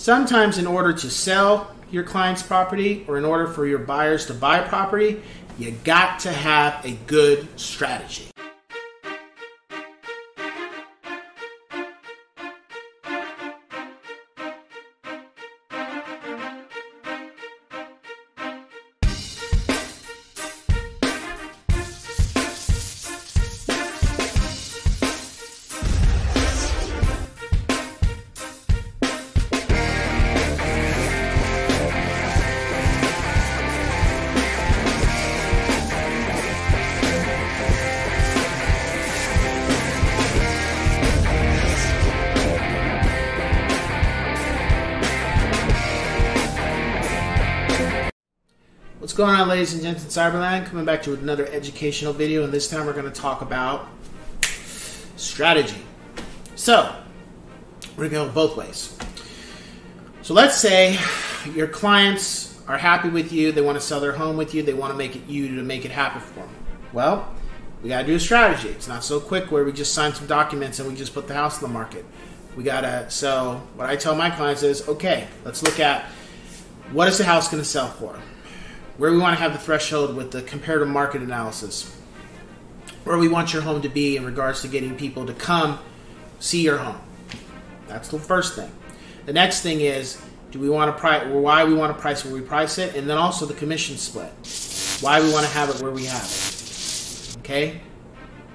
Sometimes in order to sell your client's property or in order for your buyers to buy property, you got to have a good strategy. What's going on, ladies and gents in Cyberland? Coming back to another educational video, and this time we're going to talk about strategy. So, we're going to go both ways. So let's say your clients are happy with you, they want to sell their home with you, they want to make it happen for them. Well, we got to do a strategy. It's not so quick where we just sign some documents and we just put the house on the market. So what I tell my clients is, okay, let's look at what is the house going to sell for? Where we want to have the threshold with the comparative market analysis. Where we want your home to be in regards to getting people to come see your home. That's the first thing. The next thing is, why we want to price where we price it, and then also the commission split. Why we want to have it where we have it. Okay?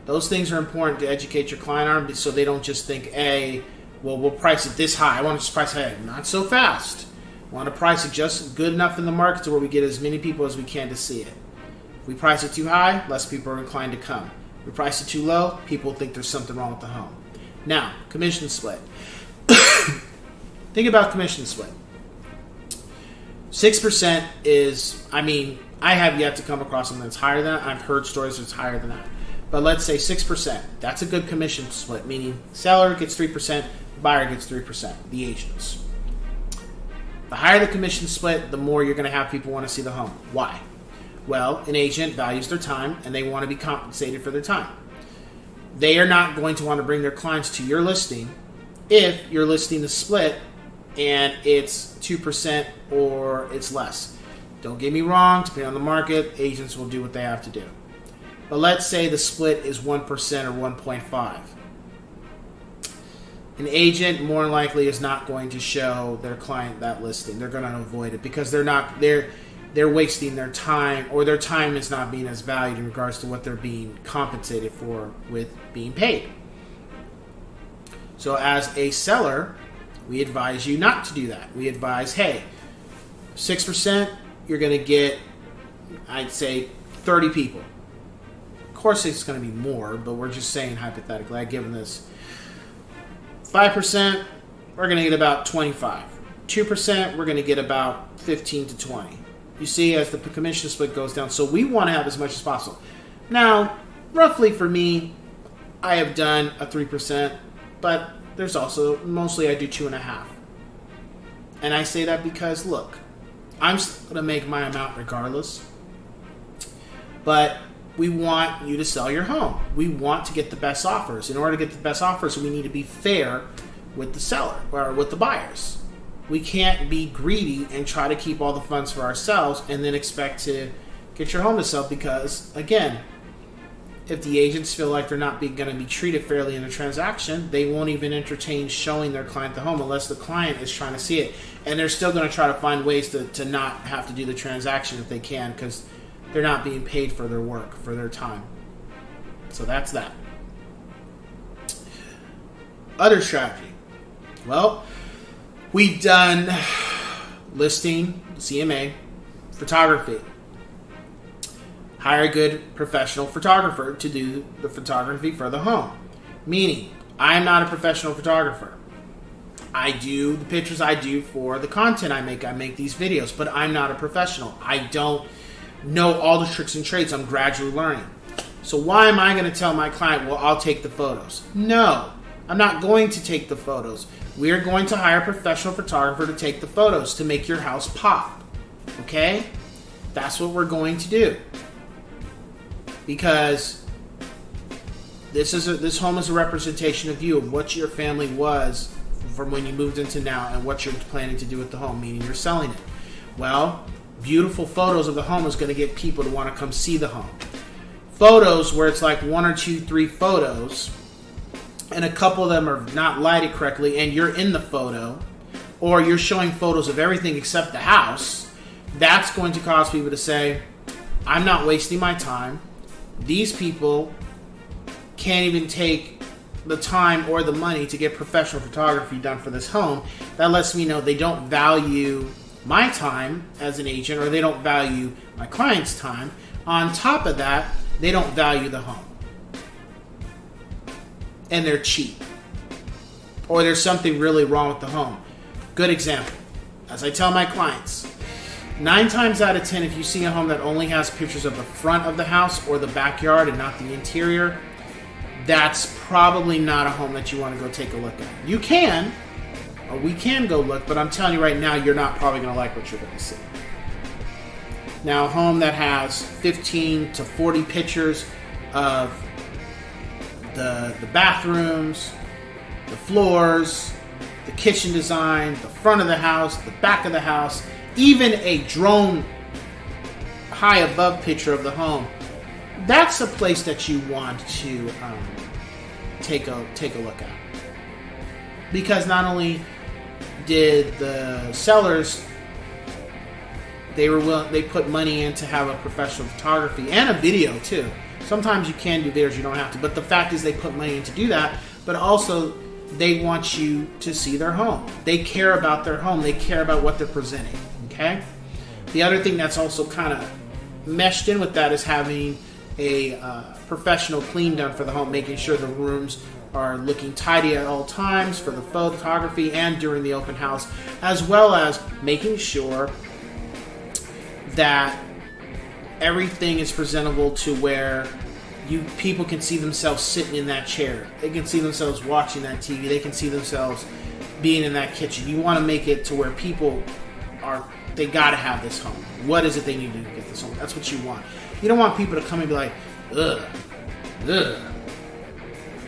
Those things are important to educate your client on, so they don't just think, hey, well, we'll price it this high. I want to just price it high. Not so fast. Want to price it just good enough in the market to where we get as many people as we can to see it. If we price it too high, less people are inclined to come. If we price it too low, people think there's something wrong with the home. Now, commission split. Think about commission split. 6% is, I have yet to come across something that's higher than that. I've heard stories that's higher than that. But let's say 6%. That's a good commission split, meaning seller gets 3%, buyer gets 3%, the agents. The higher the commission split, the more you're going to have people want to see the home. Why? Well, an agent values their time, and they want to be compensated for their time. They are not going to want to bring their clients to your listing if your listing is split and it's 2% or it's less. Don't get me wrong, depending on the market, agents will do what they have to do. But let's say the split is 1% or 1.5%. An agent more than likely is not going to show their client that listing. They're going to avoid it because they're wasting their time, or their time is not being as valued in regards to what they're being compensated for with being paid. So as a seller, we advise you not to do that. We advise, hey, 6%, you're going to get, I'd say, 30 people. Of course it's going to be more, but we're just saying hypothetically, I've given this 5%, we're going to get about 25. 2%, we're going to get about 15 to 20. You see, as the commission split goes down. So we want to have as much as possible. Now, roughly for me, I have done a 3%, but there's also, mostly I do 2.5. And I say that because, look, I'm still going to make my amount regardless. But we want you to sell your home. We want to get the best offers. In order to get the best offers, we need to be fair with the seller or with the buyers. We can't be greedy and try to keep all the funds for ourselves and then expect to get your home to sell because, again, if the agents feel like they're not going to be treated fairly in a transaction, they won't even entertain showing their client the home unless the client is trying to see it. And they're still going to try to find ways to not have to do the transaction if they can because they're not being paid for their work, for their time. So that's that. Other strategy. Well, we've done listing, CMA, photography. Hire a good professional photographer to do the photography for the home. Meaning, I'm not a professional photographer. I do the pictures I do for the content I make. I make these videos, but I'm not a professional. I don't know all the tricks and trades. I'm gradually learning. So why am I going to tell my client, well, I'll take the photos? No, I'm not going to take the photos. We are going to hire a professional photographer to take the photos to make your house pop. Okay? That's what we're going to do. Because this home is a representation of you, of what your family was from when you moved into now and what you're planning to do with the home, meaning you're selling it. Well, beautiful photos of the home is going to get people to want to come see the home. Photos where it's like 1 or 2, 3 photos, and a couple of them are not lighted correctly, and you're in the photo, or you're showing photos of everything except the house, that's going to cause people to say, I'm not wasting my time. These people can't even take the time or the money to get professional photography done for this home. That lets me know they don't value my time as an agent, or they don't value my client's time. On top of that, they don't value the home. And they're cheap. Or there's something really wrong with the home. Good example. As I tell my clients, 9 times out of 10, if you see a home that only has pictures of the front of the house or the backyard and not the interior, that's probably not a home that you want to go take a look at. You can, or we can go look, but I'm telling you right now, you're not probably going to like what you're going to see. Now, a home that has 15 to 40 pictures of the bathrooms, the floors, the kitchen design, the front of the house, the back of the house, even a drone high above picture of the home, that's a place that you want to take a look at. Because not only did the sellers, they put money in to have a professional photography and a video too. Sometimes you can do videos, you don't have to, but the fact is they put money in to do that, but also they want you to see their home. They care about their home. They care about what they're presenting, okay? The other thing that's also kind of meshed in with that is having a professional clean done for the home, making sure the rooms are looking tidy at all times for the photography and during the open house, as well as making sure that everything is presentable to where people can see themselves sitting in that chair. They can see themselves watching that TV. They can see themselves being in that kitchen. You want to make it to where people they got to have this home. What is it they need to get this home? That's what you want. You don't want people to come and be like, ugh, ugh,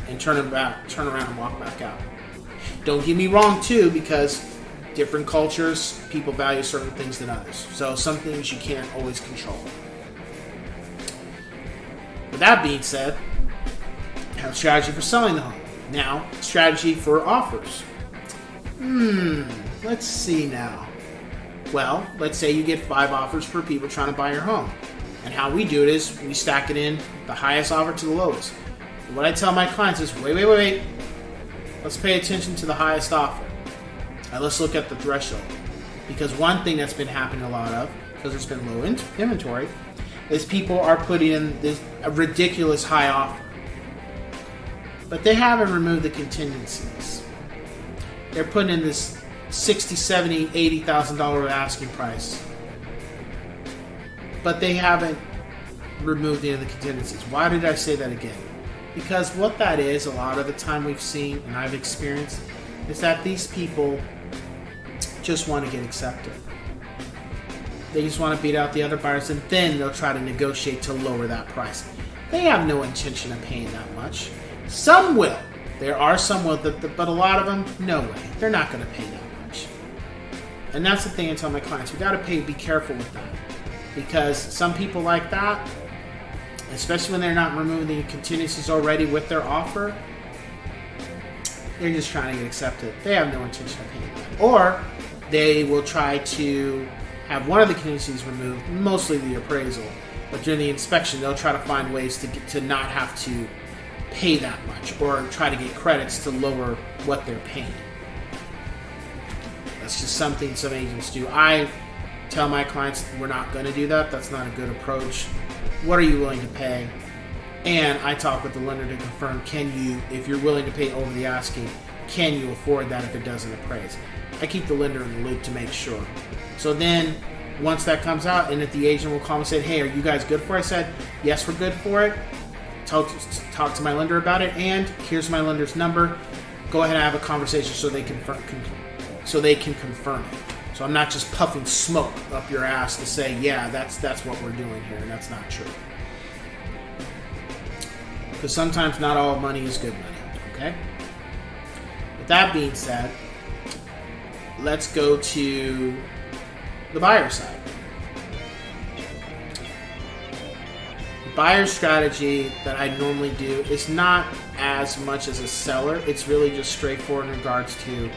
and turn around and walk back out. Don't get me wrong too, because different cultures, people value certain things than others. So some things you can't always control. With that being said, have a strategy for selling the home. Now, strategy for offers. Let's see now. Well, let's say you get 5 offers for people trying to buy your home. And how we do it is we stack it in the highest offer to the lowest. And what I tell my clients is, wait. Let's pay attention to the highest offer. Now let's look at the threshold. Because one thing that's been happening a lot of, because there's been low inventory, is people are putting in a ridiculous high offer. But they haven't removed the contingencies. They're putting in this $60,000, $70,000, $80,000 asking price. But they haven't removed any of the contingencies. Why did I say that again? Because what that is, a lot of the time we've seen, and I've experienced, is that these people just want to get accepted. They just want to beat out the other buyers, and then they'll try to negotiate to lower that price. They have no intention of paying that much. Some will. There are some will, but a lot of them, no way. They're not going to pay that much. And that's the thing I tell my clients. We got to be careful with that. Because some people like that, especially when they're not removing the contingencies already with their offer, they're just trying to get accepted. They have no intention of paying that. Or they will try to have one of the contingencies removed, mostly the appraisal. But during the inspection, they'll try to find ways to not have to pay that much, or try to get credits to lower what they're paying. That's just something some agents do. I tell my clients we're not going to do that. That's not a good approach. What are you willing to pay? And I talk with the lender to confirm, if you're willing to pay over the asking, can you afford that if it doesn't appraise? I keep the lender in the loop to make sure. So then, once that comes out, and if the agent will call and say, hey, are you guys good for it? I said, yes, we're good for it. Talk to my lender about it, and here's my lender's number. Go ahead and have a conversation so they can confirm it. So I'm not just puffing smoke up your ass to say, yeah, that's what we're doing here, and that's not true. Because sometimes not all money is good money, okay? With that being said, let's go to the buyer side. The buyer strategy that I normally do is not as much as a seller. It's really just straightforward in regards to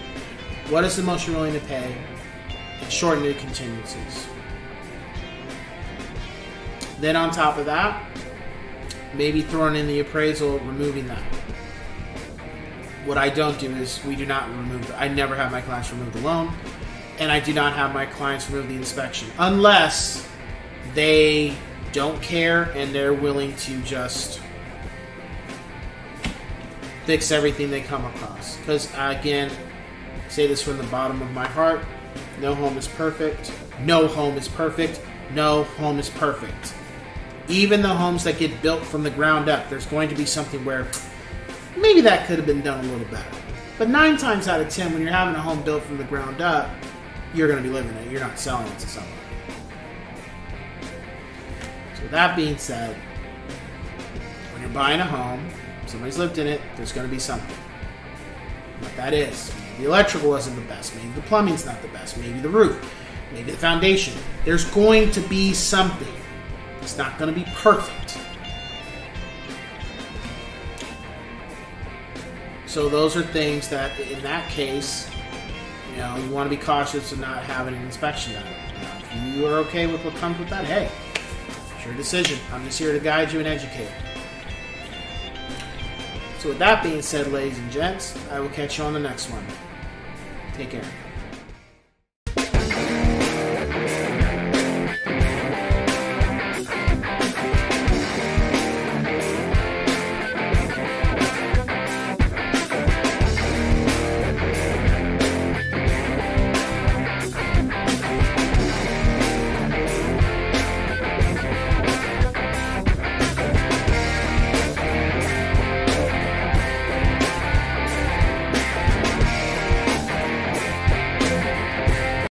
what is the most you're willing to pay and short new contingencies. Then on top of that, maybe throwing in the appraisal, removing that. What I don't do is we do not remove, I never have my clients remove the loan, and I do not have my clients remove the inspection unless they don't care and they're willing to just fix everything they come across. Because again, I say this from the bottom of my heart, no home is perfect. No home is perfect. No home is perfect. Even the homes that get built from the ground up, there's going to be something where maybe that could have been done a little better. But 9 times out of 10, when you're having a home built from the ground up, you're going to be living it. You're not selling it to someone. So with that being said, when you're buying a home, somebody's lived in it, there's going to be something. What that is. Maybe the electrical wasn't the best. Maybe the plumbing's not the best. Maybe the roof. Maybe the foundation. There's going to be something. It's not going to be perfect. So those are things that, in that case, you want to be cautious of not having an inspection done. Now, if you are okay with what comes with that, hey, it's your decision. I'm just here to guide you and educate. So with that being said, ladies and gents, I will catch you on the next one. Take care.